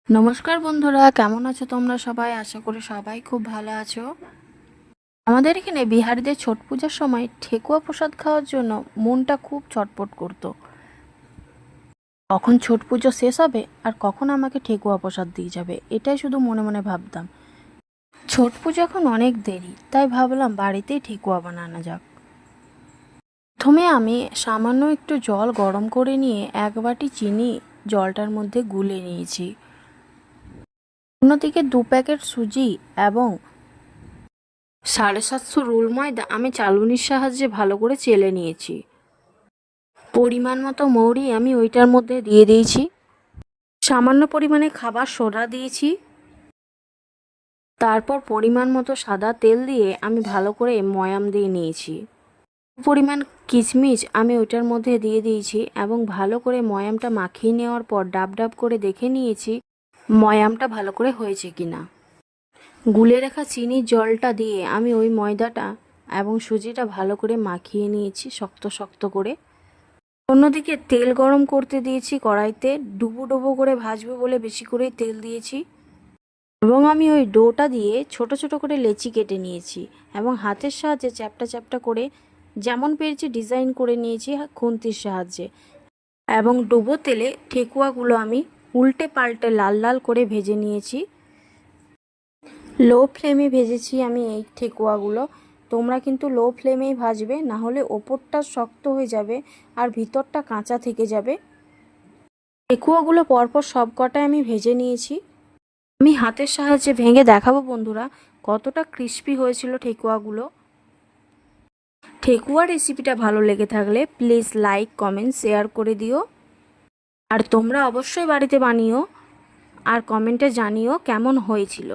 নমস্কার বন্ধুরা, কেমন আছো তোমরা সবাই? আশা করি সবাই খুব ভালো আছো। আমাদের এখানে বিহারিদের ছট পূজার সময় ঠেকুয়া প্রসাদ খাওয়ার জন্য মনটা খুব ছটপট করতো। কখন ছট পুজো শেষ হবে আর কখন আমাকে ঠেকুয়া প্রসাদ দিয়ে যাবে, এটাই শুধু মনে মনে ভাবতাম। ছট পুজো এখন অনেক দেরি, তাই ভাবলাম বাড়িতেই ঠেকুয়া বানানো যাক। প্রথমে আমি সামান্য একটু জল গরম করে নিয়ে এক বাটি চিনি জলটার মধ্যে গুলে নিয়েছি। অন্যদিকে 2 প্যাকেট সুজি এবং 750 রোল ময়দা আমি চালুনির সাহায্যে ভালো করে চেলে নিয়েছি। পরিমাণ মতো মৌরি আমি ওইটার মধ্যে দিয়ে দিয়েছি। সামান্য পরিমাণে খাবার সোডা দিয়েছি। তারপর পরিমাণ মতো সাদা তেল দিয়ে আমি ভালো করে ময়াম দিয়ে নিয়েছি। পরিমাণ কিশমিশ আমি ওইটার মধ্যে দিয়ে দিয়েছি এবং ভালো করে ময়ামটা মাখিয়ে নেওয়ার পর ডাব ডাব করে দেখে নিয়েছি ময়ামটা ভালো করে হয়েছে কিনা। গুলে রাখা চিনির জলটা দিয়ে আমি ওই ময়দাটা এবং সুজিটা ভালো করে মাখিয়ে নিয়েছি শক্ত শক্ত করে। অন্যদিকে তেল গরম করতে দিয়েছি কড়াইতে, ডুবো ডুবো করে ভাজবো বলে বেশি করেই তেল দিয়েছি। এবং আমি ওই ডোটা দিয়ে ছোট ছোট করে লেচি কেটে নিয়েছি এবং হাতের সাহায্যে চ্যাপটা চ্যাপটা করে যেমন পেরেছি ডিজাইন করে নিয়েছি খুন্তির সাহায্যে। এবং ডুবো তেলে ঠেকুয়াগুলো আমি উল্টে পাল্টে লাল লাল করে ভেজে নিয়েছি। লো ফ্লেমে ভেজেছি আমি এই ঠেকুয়াগুলো। তোমরা কিন্তু লো ফ্লেমেই ভাজবে, না হলে ওপরটা শক্ত হয়ে যাবে আর ভিতরটা কাঁচা থেকে যাবে। ঠেকুয়াগুলো পরপর সব কটায় আমি ভেজে নিয়েছি। আমি হাতের সাহায্যে ভেঙে দেখাবো বন্ধুরা কতটা ক্রিস্পি হয়েছিল ঠেকুয়াগুলো। ঠেকুয়া রেসিপিটা ভালো লেগে থাকলে প্লিজ লাইক কমেন্ট শেয়ার করে দিও। আর তোমরা অবশ্যই বাড়িতে বানিও আর কমেন্টে জানিও কেমন হয়েছিল।